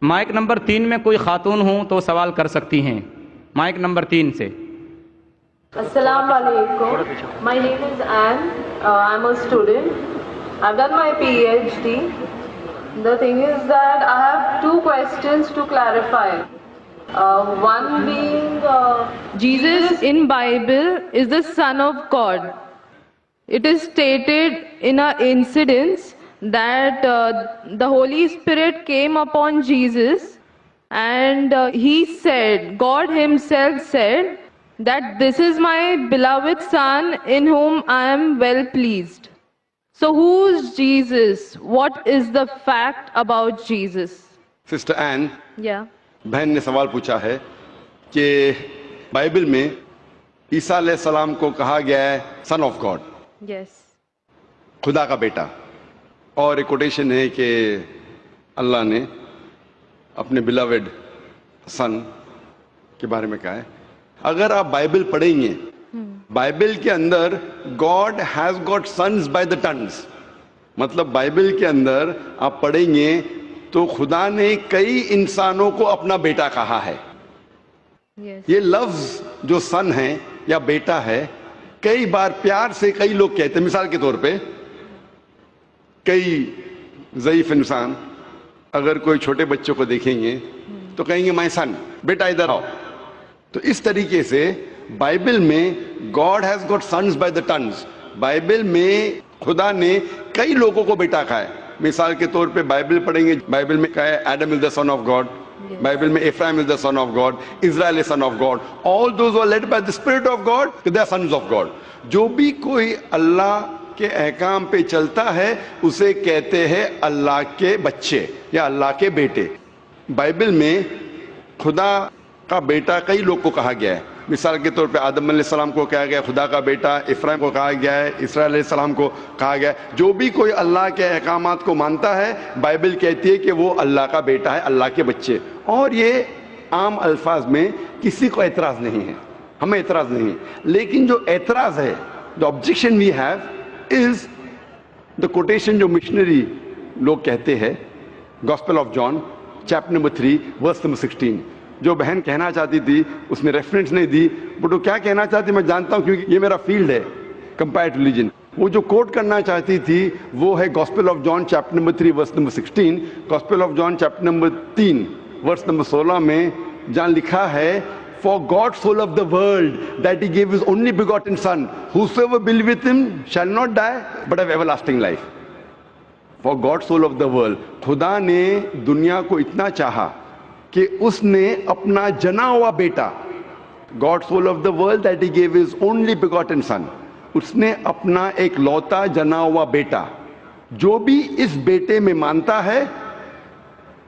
Mic number 3 میں کوئی خاتون ہوں تو سوال کر سکتی ہیں. مائک نمبر 3 سے. Assalamu alaikum. My name is Anne. I'm a student. I've done my PhD. The thing is that I have two questions to clarify. One being, Jesus in Bible is the Son of God. It is stated in an incident that the Holy Spirit came upon Jesus, and he said, God himself said, that this is my beloved Son in whom I am well pleased. So who's Jesus? What is the fact about Jesus? Sister Ann, Yeah. بہن نے سوال پوچھا ہے کہ Bible میں عیسیٰ علیہ السلام کو کہا گیا ہے سن آف گاڈ، Yes. خدا کا بیٹا، اور ایک کوٹیشن ہے کہ اللہ نے اپنے بلاوڈ سن کے بارے میں کہا ہے. اگر آپ بائبل پڑھیں گے، بائبل کے اندر God has got sons by the tons, مطلب بائبل کے اندر آپ پڑھیں گے تو خدا نے کئی انسانوں کو اپنا بیٹا کہا ہے. Yes. یہ لفظ جو سن ہے یا بیٹا ہے کئی بار پیار سے کئی لوگ کہتے ہیں. مثال کے طور پہ کئی ضعیف انسان اگر کوئی چھوٹے بچوں کو دیکھیں گے تو کہیں گے مائی سن، بیٹا ادھر آؤ. تو اس طریقے سے بائبل میں God has got sons by the tons, Bible میں خدا نے کئی لوگوں کو بیٹا کہا ہے. مثال کے طور پہ بائبل پڑھیں گے، بائبل میں کہا ہے Adam is the son of God, Bible میں Ephraim is the son of God, Israel is son of God, all those who are led by the spirit of God they are sons of God. جو بھی کوئی اللہ کے احکام پہ چلتا ہے اسے کہتے ہیں اللہ کے بچے یا اللہ کے بیٹے. بائبل میں خدا کا بیٹا کئی لوگ کو کہا گیا ہے. مثال کے طور پہ آدم علیہ السلام کو کہا گیا خدا کا بیٹا، افرایم کو کہا گیا ہے، اسرائیل علیہ السلام کو کہا گیا ہے. جو بھی کوئی اللہ کے احکامات کو مانتا ہے بائبل کہتی ہے کہ وہ اللہ کا بیٹا ہے، اللہ کے بچے. اور یہ عام الفاظ میں کسی کو اعتراض نہیں ہے، ہمیں اعتراض نہیں ہے. لیکن جو اعتراض ہے، جو objection we have is the quotation جو مشنری لوگ کہتے ہیں، gospel of John chapter number 3 verse number 16. جو بہن کہنا چاہتی تھی اس نے ریفرنس نہیں دی، بٹ وہ کیا کہنا چاہتی میں جانتا ہوں کیونکہ یہ میرا فیلڈ ہے، کمپیئرڈ ریلیجن. وہ جو کوٹ کرنا چاہتی تھی وہ ہے gospel of John chapter number 3 verse number 16. Gospel of John chapter number 3 verse number 16 میں جہاں لکھا ہے For God so loved the world that he gave his only begotten son, whosoever believeth with him shall not die but have everlasting life. For God so loved the world. خدا نے دنیا کو اتنا چاہا کہ اس نے اپنا جنا ہوا بیٹا، God so loved the world that he gave his only begotten son. اس نے اپنا ایک لوتا جنا ہوا بیٹا، جو بھی اس بیٹے میں مانتا ہے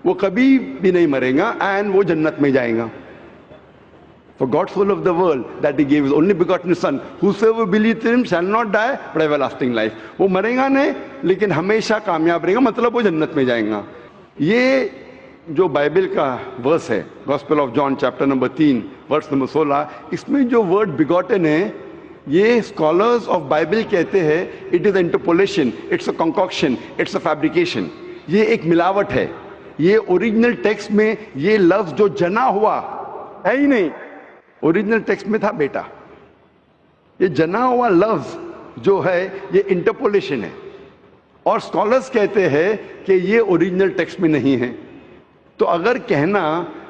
وہ کبھی بھی نہیں مرے گا اینڈ وہ جنت میں جائے گا. For God so loved the world that he gave his only begotten son, whosoever believeth in him shall not die but have everlasting life. وہ مرے گا نہیں لیکن ہمیشہ کامیاب رہے گا، مطلب وہ جنت میں جائیں گا. یہ جو بائبل کا ورس ہے gospel of John chapter number 3 verse number 16، اس میں جو ورڈ بیگوٹن ہے یہ اسکالرز آف بائبل کہتے ہیں it is interpolation, it's a concoction, it's a fabrication. یہ ایک ملاوٹ ہے. یہ اوریجنل ٹیکسٹ میں یہ لفظ جو جنا ہوا ہے ہی نہیں، اوریجنل ٹیکسٹ میں تھا بیٹا. یہ جنا ہوا لفظ جو ہے یہ انٹرپولیشن ہے، اور اسکالرز کہتے ہیں کہ یہ اوریجنل ٹیکسٹ میں نہیں ہے. تو اگر کہنا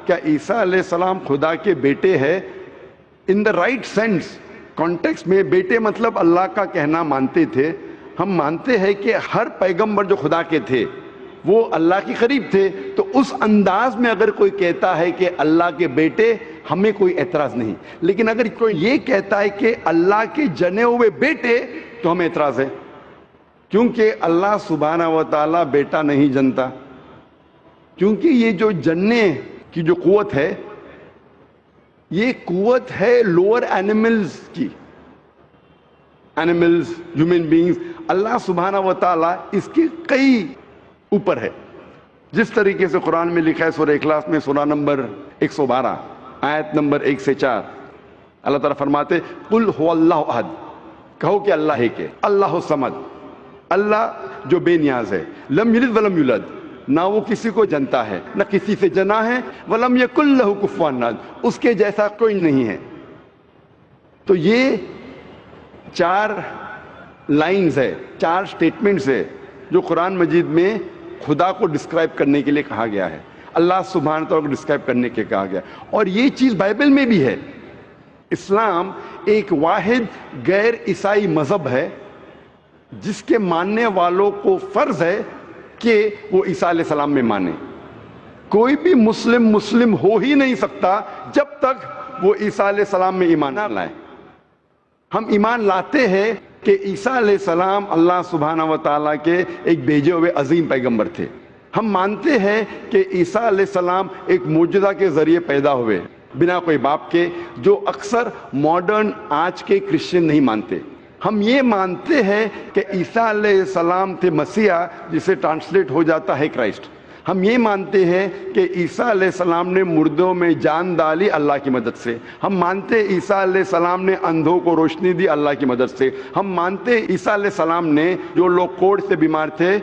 کیا عیسیٰ علیہ السلام خدا کے بیٹے ہے ان دا رائٹ سینس کانٹیکسٹ میں، بیٹے مطلب اللہ کا کہنا مانتے تھے. ہم مانتے ہیں کہ ہر پیغمبر جو خدا کے تھے وہ اللہ کے قریب تھے. تو اس انداز میں اگر کوئی کہتا ہے کہ اللہ کے بیٹے، ہمیں کوئی اعتراض نہیں. لیکن اگر کوئی یہ کہتا ہے کہ اللہ کے جنے ہوئے بیٹے تو ہمیں اعتراض ہے، کیونکہ اللہ سبحانہ و تعالیٰ بیٹا نہیں جنتا. کیونکہ یہ جو جننے کی جو قوت ہے یہ قوت ہے لوور اینیملز کی، اینیملز، ہیومن بینگز. اللہ سبحانہ و تعالیٰ اس کے کئی اوپر ہے. جس طریقے سے قرآن میں لکھا ہے سورہ اخلاص میں سورہ نمبر 112 آیت نمبر 1 سے 4، اللہ تعالیٰ فرماتے قل هو اللہ احد، کہو کہ اللہ ہے کہ اللہ الصمد اللہ جو بے نیاز ہے، لم یلد ولم یولد، نہ وہ کسی کو جنتا ہے نہ کسی سے جنا ہے، ولم یکن لہ کفوا احد، اس کے جیسا کوئی نہیں ہے۔ تو یہ 4 لائنز ہے، 4 سٹیٹمنٹس ہے جو قرآن مجید میں خدا کو ڈسکرائب کرنے کے لیے کہا گیا ہے، اللہ سبحانہ تعالیٰ کو ڈسکرائب کرنے کے کہا گیا، اور یہ چیز بائبل میں بھی ہے۔ اسلام ایک واحد غیر عیسائی مذہب ہے جس کے ماننے والوں کو فرض ہے کہ وہ عیسیٰ علیہ السلام میں مانے۔ کوئی بھی مسلم ہو ہی نہیں سکتا جب تک وہ عیسیٰ علیہ السلام میں ایمان نہ لائے۔ ہم ایمان لاتے ہیں کہ عیسیٰ علیہ السلام اللہ سبحانہ و تعالیٰ کے ایک بھیجے ہوئے عظیم پیغمبر تھے۔ ہم مانتے ہیں کہ عیسیٰ علیہ السلام ایک معجزہ کے ذریعے پیدا ہوئے بنا کوئی باپ کے، جو اکثر ماڈرن آج کے کرسچن نہیں مانتے۔ ہم یہ مانتے ہیں کہ عیسیٰ علیہ السلام تھے مسیح، جسے ٹرانسلیٹ ہو جاتا ہے کرائسٹ۔ ہم یہ مانتے ہیں کہ عیسیٰ علیہ السلام نے مردوں میں جان ڈالی اللہ کی مدد سے۔ ہم مانتے ہیں عیسیٰ علیہ السلام نے اندھوں کو روشنی دی اللہ کی مدد سے۔ ہم مانتے ہیں عیسیٰ علیہ السلام نے جو لوگ کوڑھ سے بیمار تھے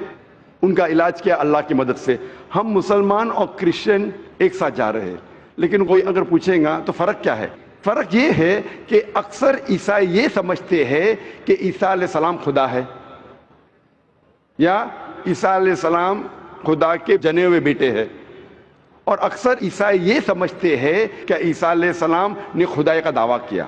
ان کا علاج کیا اللہ کی مدد سے۔ ہم مسلمان اور کرسچن ایک ساتھ جا رہے ہیں، لیکن کوئی اگر پوچھے گا تو فرق کیا ہے؟ فرق یہ ہے کہ اکثر عیسائی یہ سمجھتے ہیں کہ عیسیٰ علیہ السلام خدا ہے، یا عیسیٰ علیہ السلام خدا کے جنے ہوئے بیٹے ہیں، اور اکثر عیسائی یہ سمجھتے ہیں کہ عیسیٰ علیہ السلام نے خدائی کا دعویٰ کیا۔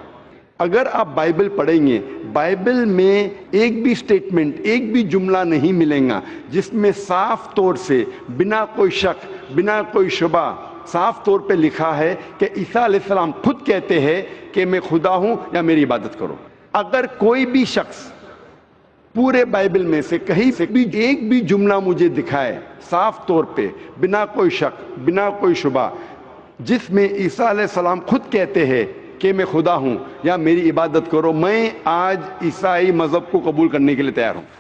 اگر آپ بائبل پڑھیں گے، بائبل میں ایک بھی سٹیٹمنٹ، ایک بھی جملہ نہیں ملے گا جس میں صاف طور سے بنا کوئی شک، بنا کوئی شبہ صاف طور پہ لکھا ہے کہ عیسیٰ علیہ السلام خود کہتے ہیں کہ میں خدا ہوں یا میری عبادت کرو۔ اگر کوئی بھی شخص پورے بائبل میں سے کہیں سے بھی ایک بھی جملہ مجھے دکھائے صاف طور پہ بنا کوئی شک، بنا کوئی شبہ، جس میں عیسیٰ علیہ السلام خود کہتے ہیں کہ میں خدا ہوں یا میری عبادت کرو، میں آج عیسائی مذہب کو قبول کرنے کے لیے تیار ہوں۔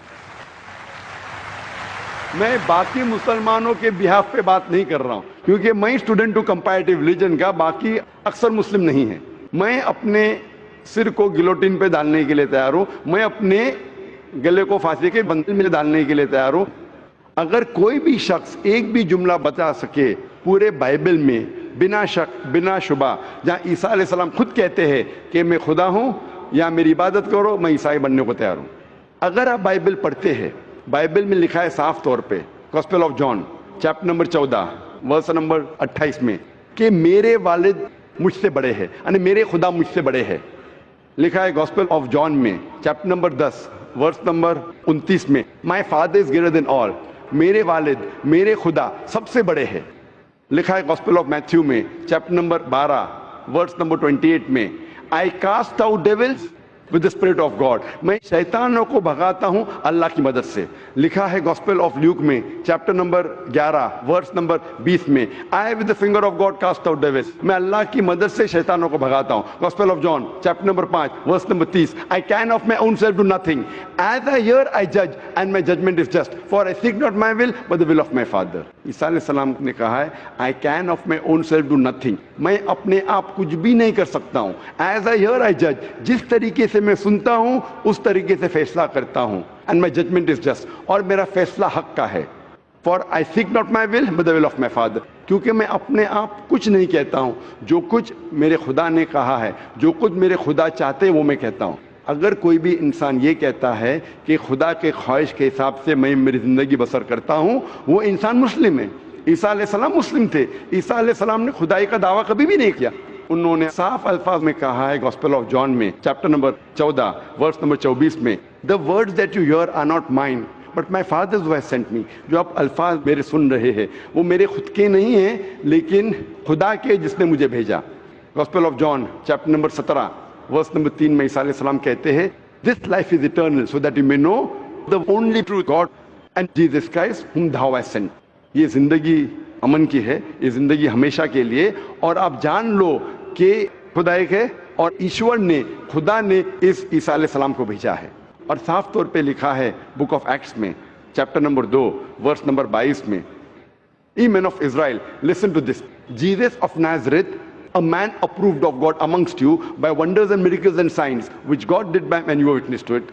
میں باقی مسلمانوں کے بہاف پہ بات نہیں کر رہا ہوں، کیونکہ میں اسٹوڈنٹ ہوں کمپیریٹیو ریلیجن کا، باقی اکثر مسلم نہیں ہیں۔ میں اپنے سر کو گلوٹین پہ ڈالنے کے لیے تیار ہوں، میں اپنے گلے کو پھانسی کے بندل میں ڈالنے کے لیے تیار ہوں۔ اگر کوئی بھی شخص ایک بھی جملہ بتا سکے پورے بائبل میں بنا شک، بنا شبہ، جہاں عیسیٰ علیہ السلام خود کہتے ہیں کہ میں خدا ہوں یا میری عبادت کرو، میں عیسائی بننے کو تیار ہوں۔ اگر آپ بائبل پڑھتے ہیں، بائبل میں لکھا ہے صاف طور پہ، gospel of John chapter number 14 verse number 28 میں، کہ میرے والد مجھ سے بڑے ہیں، یعنی میرے خدا مجھ سے بڑے ہیں۔ لکھا ہے گاسپل آف جان میں چیپٹر نمبر 10 ورس نمبر 29 میں، my father is greater than آل، میرے والد، میرے خدا سب سے بڑے ہیں۔ لکھا ہے گاسپل آف میتھیو میں چیپٹر نمبر 12 ورس نمبر 28 میں، I cast out devils with the spirit of God، میں شیطانوں کو بھگاتا ہوں اللہ کی مدد سے۔ لکھا ہے گاسپل آف لیوک میں چیپٹر نمبر 11 ورس نمبر 20 میں، I with the finger of God cast out devils، میں اللہ کی مدد سے شیطانوں کو بھگاتا ہوں۔ Gospel of John chapter number 5 verse number 30، I can of my own self do nothing، as I hear I judge and my judgment is just، for I seek not my will but the will of my Father۔ عیسیٰ علیہ السلام نے کہا ہے I can of my own self do nothing، میں اپنے آپ کچھ بھی نہیں کر سکتا ہوں، as I hear I judge، جس طریقے سے میں سنتا ہوں اس طریقے سے فیصلہ کرتا ہوں، and my judgment is just، اور میرا فیصلہ حق کا ہے، for I seek not my will but the will of my Father، کیونکہ میں اپنے آپ کچھ نہیں کہتا ہوں، جو کچھ میرے خدا نے کہا ہے، جو کچھ میرے خدا چاہتے ہیں وہ میں کہتا ہوں۔ اگر کوئی بھی انسان یہ کہتا ہے کہ خدا کے خواہش کے حساب سے میں میری زندگی بسر کرتا ہوں، وہ انسان مسلم ہے۔ عیسیٰ علیہ السلام مسلم تھے، عیسیٰ علیہ السلام نے خدائی کا دعویٰ کبھی بھی نہیں کیا۔ انہوں نے صاف الفاظ میں کہا ہے گاسپل آف جان میں چیپٹر نمبر 14 ورس نمبر 24 میں، the words that you hear are not mine but my Father who has sent me، جو آپ الفاظ میرے سن رہے ہیں وہ میرے خود کے نہیں ہیں لیکن خدا کے جس نے مجھے بھیجا۔ Gospel of John chapter number 17 verse number 3 میں عیسیٰ علیہ السلام کہتے ہیں this life is eternal so that you may know the only true God and Jesus Christ whom thou hast sent۔ یہ زندگی امن کی ہے، یہ زندگی ہمیشہ کے لیے، اور آپ جان لو کہ خدا ایک ہے اور ایشور نے، خدا نے اس عیسیٰ علیہ السلام کو بھیجا ہے۔ اور صاف طور پہ لکھا ہے بک آف ایکٹس میں چیپٹر نمبر 2 ورس نمبر 22 میں، Ye men of Israel, listen to this, Jesus of Nazareth, a man approved of God amongst you by wonders and miracles and signs which God did by and you were witness to it۔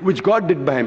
which God did by him,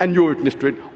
and you witnessed to it,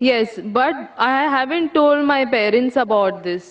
Yes, but I haven't told my parents about this.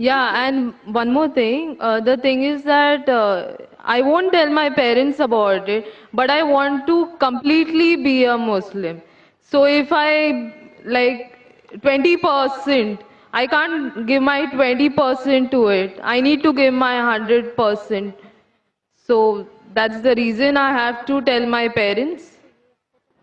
Yeah, and one more thing. The thing is that I won't tell my parents about it, but I want to completely be a Muslim. So if I like 20%, I can't give my 20% to it. I need to give my 100%. So that's the reason I have to tell my parents.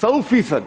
100%,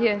Yes.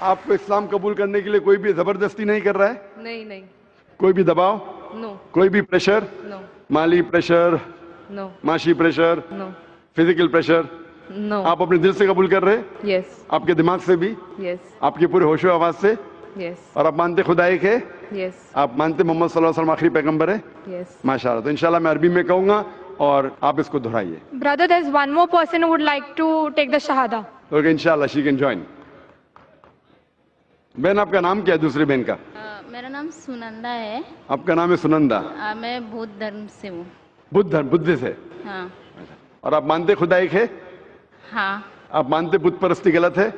آپ کو اسلام قبول کرنے کے لیے کوئی بھی زبردستی نہیں کر رہا ہے؟ نہیں. کوئی بھی دباؤ، No. کوئی بھی پریشر، No. مالی پریشر، No. معاشی pressure, No. Physical pressure, No. آپ اپنے دل سے قبول کر رہے، Yes. آپ کے دماغ سے بھی، Yes. آپ کے پورے ہوش و آواز سے، Yes. اور آپ مانتے خدا ایک ہے، Yes. آپ مانتے محمد صلی اللہ علیہ وسلم آخری پیغمبر ہے؟ Yes. ماشاء اللہ. تو انشاءاللہ میں عربی میں کہوں گا اور آپ اس کو دہرائیے. Brother, there's one more person who would like to take the Shahada. Okay انشاءاللہ شی کین جوائن. بہن آپ کا نام کیا ہے دوسری بہن کا؟ میرا نام سنندا ہے. آپ کا نام ہے سنندا. میں بودھ دھرم سے ہوں. بدھ دھرم، بدھ سے. ہاں. اور آپ مانتے خدا ایک ہے؟ ہاں. آپ مانتے بت پرستی غلط ہے؟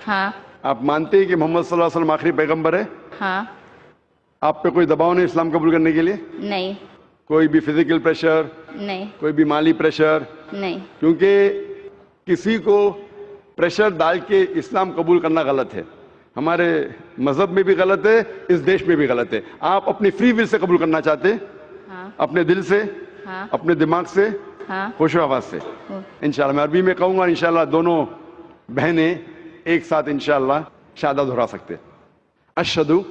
ہاں. آپ مانتے ہیں کہ محمد صلی اللہ علیہ وسلم آخری پیغمبر ہے؟ ہاں. آپ پہ کوئی دباؤ نہیں اسلام قبول کرنے کے لیے؟ نہیں. کوئی بھی فزیکل پریشر، نہیں. کوئی بھی مالی پریشر؟ نہیں. کیونکہ کسی کو پریشر ڈال کے اسلام قبول کرنا غلط ہے. ہمارے مذہب میں بھی غلط ہے، اس دیش میں بھی غلط ہے. آپ اپنی فری ول سے قبول کرنا چاہتے ہیں، ہاں. اپنے دل سے، ہاں. اپنے دماغ سے، ہاں. ہوش و آواز سے. انشاءاللہ میں عربی میں کہوں گا، انشاءاللہ دونوں بہنیں ایک ساتھ انشاءاللہ شہادہ دہرا سکتے. اشہدو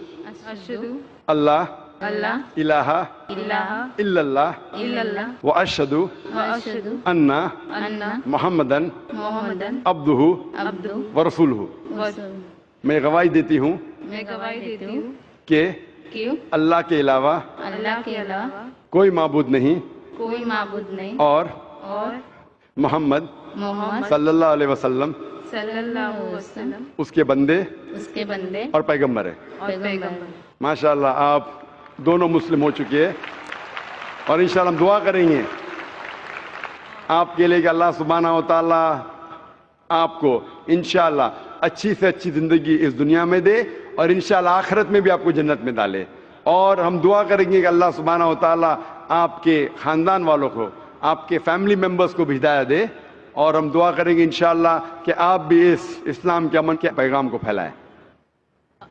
اشہدو اللہ اللہ الہ الہ الا اللہ الا اللہ واشہدو واشہدو انا ان محمدن محمدن عبدہ عبدہ ورسولہ. ورسولہ. میں گواہی دیتی ہوں میں گواہی دیتی ہوں کہ کہ اللہ کے علاوہ اللہ کے علاوہ کوئی معبود نہیں کوئی معبود نہیں اور اور محمد محمد صلی اللہ علیہ وسلم صلی اللہ علیہ وسلم اس کے بندے اس کے بندے اور پیغمبر ہے. اور پیغمبر. ماشاءاللہ آپ دونوں مسلم ہو چکے ہیں، اور انشاءاللہ ہم دعا کریں گے آپ کے لیے کہ اللہ سبحانہ و تعالیٰ آپ کو انشاءاللہ اچھی سے اچھی زندگی اس دنیا میں دے، اور انشاءاللہ آخرت میں بھی آپ کو جنت میں ڈالے. اور ہم دعا کریں گے کہ اللہ سبحانہ و تعالیٰ آپ کے خاندان والوں کو، آپ کے فیملی ممبرز کو بھی ہدایت دے. اور ہم دعا کریں گے انشاءاللہ کہ آپ بھی اس اسلام کے امن کے پیغام کو پھیلائیں.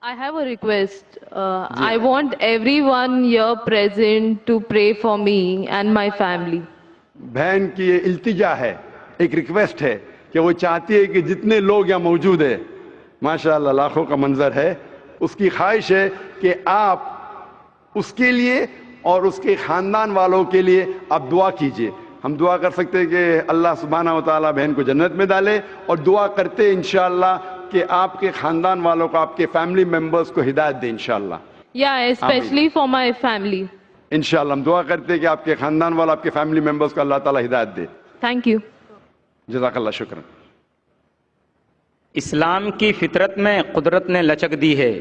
I have a request. I want everyone here present to pray for me and my family. بہن کی یہ التجا ہے، ایک ریکویسٹ ہے کہ وہ چاہتی ہے کہ جتنے لوگ یہاں موجود ہیں، ماشاءاللہ لاکھوں کا منظر ہے، اس کی خواہش ہے کہ آپ اس کے لیے اور اس کے خاندان والوں کے لیے آپ دعا کیجئے. ہم دعا کر سکتے ہیں کہ اللہ سبحانہ و تعالیٰ بہن کو جنت میں ڈالے، اور دعا کرتے انشاءاللہ کہ آپ کے خاندان والوں کو، آپ کے فیملی ممبرز کو ہدایت دے انشاءاللہ. Yeah, especially for my family. انشاءاللہ ہم دعا کرتے ہیں کہ آپ کے خاندان والوں، آپ کے فیملی ممبرز کو اللہ تعالیٰ ہدایت دے. Thank you. جزاک اللہ شکرا. اسلام کی فطرت میں قدرت نے لچک دی ہے،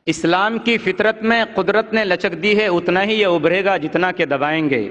اسلام کی فطرت میں قدرت نے لچک دی ہے، اتنا ہی یہ ابھرے گا جتنا کہ دبائیں گے.